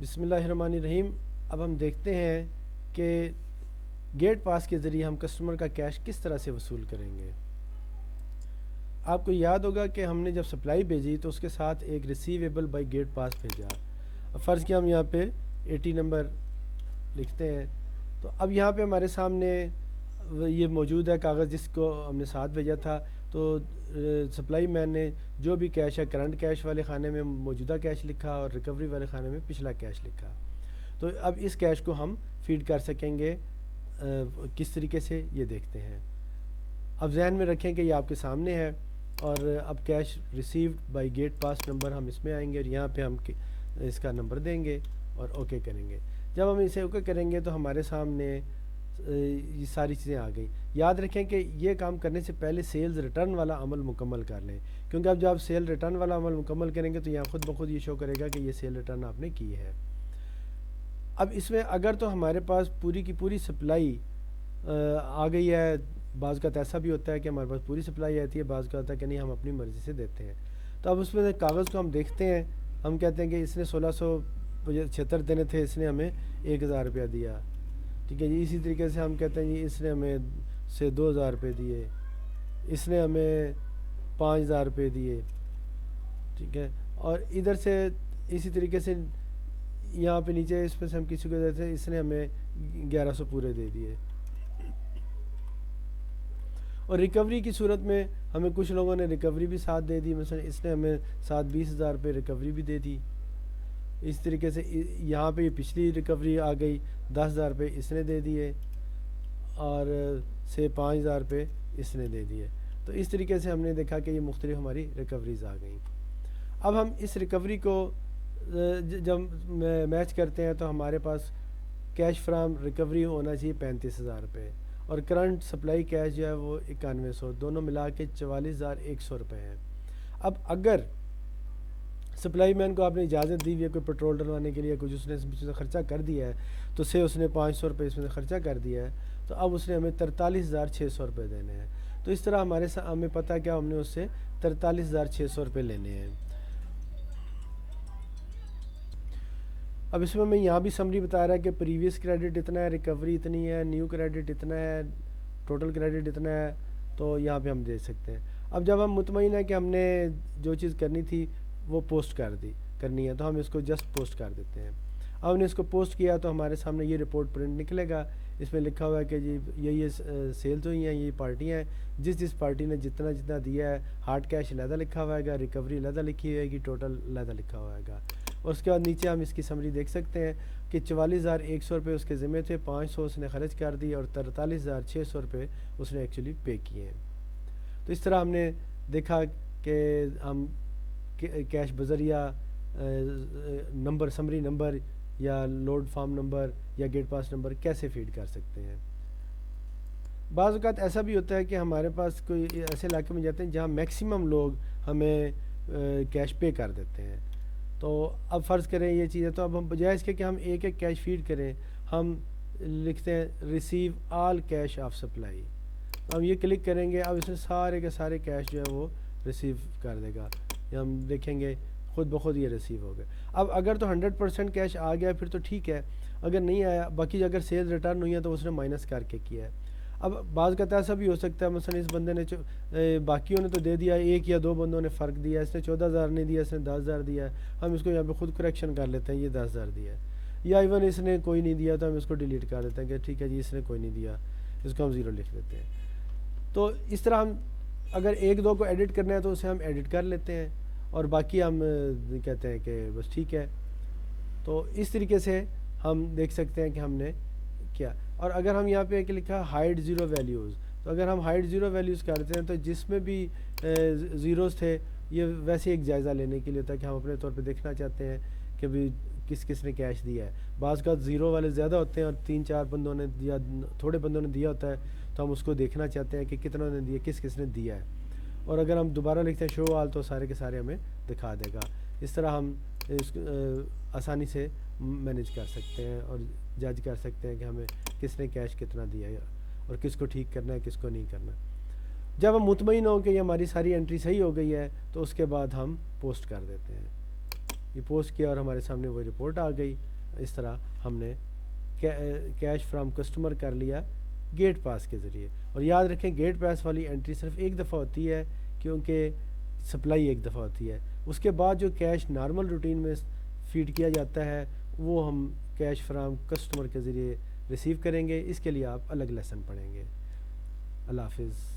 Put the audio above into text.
بسم اللہ الرحمن الرحیم۔ اب ہم دیکھتے ہیں کہ گیٹ پاس کے ذریعے ہم کسٹمر کا کیش کس طرح سے وصول کریں گے۔ آپ کو یاد ہوگا کہ ہم نے جب سپلائی بھیجی تو اس کے ساتھ ایک ریسیویبل بائی گیٹ پاس بھیجا۔ اب فرض کیا ہم یہاں پہ 80 نمبر لکھتے ہیں، تو اب یہاں پہ ہمارے سامنے یہ موجود ہے کاغذ جس کو ہم نے ساتھ بھیجا تھا۔ تو سپلائی مین نے جو بھی کیش ہے کرنٹ کیش والے خانے میں موجودہ کیش لکھا اور ریکوری والے خانے میں پچھلا کیش لکھا۔ تو اب اس کیش کو ہم فیڈ کر سکیں گے کس طریقے سے، یہ دیکھتے ہیں۔ اب ذہن میں رکھیں کہ یہ آپ کے سامنے ہے، اور اب cash received by gate pass number ہم اس میں آئیں گے اور یہاں پہ ہم اس کا نمبر دیں گے اور اوکے کریں گے۔ جب ہم اسے اوکے کریں گے تو ہمارے سامنے یہ ساری چیزیں آ گئی۔ یاد رکھیں کہ یہ کام کرنے سے پہلے سیلز ریٹرن والا عمل مکمل کر لیں، کیونکہ اب جب آپ سیل ریٹرن والا عمل مکمل کریں گے تو یہاں خود بخود یہ شو کرے گا کہ یہ سیل ریٹرن آپ نے کی ہے۔ اب اس میں اگر تو ہمارے پاس پوری کی پوری سپلائی آ گئی ہے، بعض کا ایسا بھی ہوتا ہے کہ ہمارے پاس پوری سپلائی آتی ہے، بعض کا ہوتا ہے کہ نہیں ہم اپنی مرضی سے دیتے ہیں۔ تو اب اس میں کاغذ کو ہم دیکھتے ہیں، ہم کہتے ہیں کہ اس نے 1676 دینے تھے، اس نے ہمیں 1000 روپیہ دیا، ٹھیک ہے جی۔ اسی طریقے سے ہم کہتے ہیں جی اس نے ہمیں 2000 روپے دیے، اس نے ہمیں 5000 روپے دیے، ٹھیک ہے۔ اور ادھر سے اسی طریقے سے یہاں پہ نیچے اس پہ سے ہم کسی کو دیتے ہیں، اس نے ہمیں 1100 پورے دے دیے۔ اور ریکوری کی صورت میں ہمیں کچھ لوگوں نے ریکوری بھی ساتھ دے دی، مثلا اس نے ہمیں ساتھ 20,000 روپے ریکوری بھی دے دی۔ اس طریقے سے یہاں پہ یہ پچھلی ریکوری آ گئی، 10,000 روپے اس نے دے دیے اور 5,000 روپے اس نے دے دیے۔ تو اس طریقے سے ہم نے دیکھا کہ یہ مختلف ہماری ریکوریز آ گئیں۔ اب ہم اس ریکوری کو جب میچ کرتے ہیں تو ہمارے پاس کیش فرام ریکوری ہونا چاہیے 35,000 روپے، اور کرنٹ سپلائی کیش جو ہے وہ 9100، دونوں ملا کے 44,100 روپے ہیں۔ اب اگر سپلائی مین کو آپ نے اجازت دی ہوئی ہے کوئی پٹرول ڈلوانے کے لیے، کچھ اس نے اس میں خرچہ کر دیا ہے، تو اس نے 500 روپے اس میں سے خرچہ کر دیا ہے، تو اب اس نے ہمیں 43,600 روپے دینے ہیں۔ تو اس طرح ہمیں پتہ ہے کہ ہم نے اس سے 43,600 روپے لینے ہیں۔ اب اس میں ہمیں یہاں بھی سمری بتا رہا ہے کہ پریویس کریڈٹ اتنا ہے، ریکوری اتنی ہے، نیو کریڈٹ اتنا ہے، ٹوٹل کریڈٹ اتنا ہے، تو یہاں پہ ہم دے سکتے ہیں۔ اب جب ہم مطمئن ہیں کہ ہم نے جو چیز کرنی تھی وہ پوسٹ کرنی ہے، تو ہم اس کو جسٹ پوسٹ کر دیتے ہیں۔ اب ہم نے اس کو پوسٹ کیا تو ہمارے سامنے یہ رپورٹ پرنٹ نکلے گا، اس میں لکھا ہوا ہے کہ جی یہ سیلز ہوئی ہیں، یہ پارٹیاں ہیں، جس پارٹی نے جتنا دیا ہے، ہارڈ کیش علیحدہ لکھا ہوا ہے گا، ریکوری علیحدہ لکھی ہوئے گی، ٹوٹل علیحدہ لکھا ہوا ہے گا۔ اور اس کے بعد نیچے ہم اس کی سمری دیکھ سکتے ہیں کہ 44,100 روپے اس کے ذمے تھے، 500 اس نے خرچ کر دی اور 43,600 روپے اس نے ایکچولی پے کیے ہیں۔ تو اس طرح ہم نے دیکھا کہ ہم کیش بذریعہ نمبر، سمری نمبر یا لوڈ فارم نمبر یا گیٹ پاس نمبر کیسے فیڈ کر سکتے ہیں۔ بعض اوقات ایسا بھی ہوتا ہے کہ ہمارے پاس کوئی ایسے علاقے میں جاتے ہیں جہاں میکسیمم لوگ ہمیں کیش پے کر دیتے ہیں۔ تو اب فرض کریں یہ چیز ہے، تو اب ہم بجائے اس کے کہ ہم ایک کیش فیڈ کریں، ہم لکھتے ہیں receive all cash of supply. ہم یہ کلک کریں گے، اب اس میں سارے کے سارے کیش جو ہے وہ ریسیو کر دے گا، ہم دیکھیں گے خود بخود یہ ریسیو ہو گئے۔ اب اگر تو 100% کیش آ گیا پھر تو ٹھیک ہے، اگر نہیں آیا، باقی اگر سیل ریٹرن ہوئی ہے تو اس نے مائنس کر کے کیا ہے۔ اب بعض کا ایسا بھی ہو سکتا ہے، مثلا اس بندے نے باقیوں نے تو دے دیا، ایک یا دو بندوں نے فرق دیا، اس نے 14,000 نہیں دیا، اس نے 10,000 دیا ہے، ہم اس کو یہاں پہ خود کریکشن کر لیتے ہیں، یہ 10,000 دیا ہے۔ یا ایون اس نے کوئی نہیں دیا تو ہم اس کو ڈیلیٹ کر دیتے ہیں کہ ٹھیک ہے جی اس نے کوئی نہیں دیا، اس کو ہم 0 لکھ دیتے ہیں۔ تو اس طرح ہم اگر ایک دو کو ایڈٹ کرنا ہے تو اسے ہم ایڈٹ کر لیتے ہیں، اور باقی ہم کہتے ہیں کہ بس ٹھیک ہے۔ تو اس طریقے سے ہم دیکھ سکتے ہیں کہ ہم نے کیا۔ اور اگر ہم یہاں پہ لکھا ہائڈ 0 ویلیوز، تو اگر ہم ہائڈ 0 ویلیوز کرتے ہیں تو جس میں بھی زیروز تھے یہ ویسے ایک جائزہ لینے کے لیے ہوتا ہے کہ ہم اپنے طور پہ دیکھنا چاہتے ہیں کہ بھی کس نے کیش دیا ہے۔ بعض کا 0 والے زیادہ ہوتے ہیں اور 3-4 بندوں نے یا تھوڑے بندوں نے دیا ہوتا ہے، تو ہم اس کو دیکھنا چاہتے ہیں کہ کتنوں نے دیا، کس نے دیا ہے۔ اور اگر ہم دوبارہ لکھتے ہیں شو آل تو سارے کے سارے ہمیں دکھا دے گا۔ اس طرح ہم اس آسانی سے مینیج کر سکتے ہیں اور جج کر سکتے ہیں کہ ہمیں کس نے کیش کتنا دیا ہے اور کس کو ٹھیک کرنا ہے، کس کو نہیں کرنا۔ جب ہم مطمئن ہوں کہ یہ ہماری ساری انٹری صحیح ہو گئی ہے تو اس کے بعد ہم پوسٹ کر دیتے ہیں۔ یہ پوسٹ کیا اور ہمارے سامنے وہ رپورٹ آ گئی. اس طرح ہم نے کیش فرام کسٹمر کر لیا گیٹ پاس کے ذریعے. اور یاد رکھیں گیٹ پاس والی انٹری صرف ایک دفعہ ہوتی ہے کیونکہ سپلائی ایک دفعہ ہوتی ہے. اس کے بعد جو کیش نارمل روٹین میں فیڈ کیا جاتا ہے وہ ہم کیش فرام کسٹمر کے ذریعے ریسیو کریں گے. اس کے لیے آپ الگ لیسن پڑھیں گے. اللہ حافظ.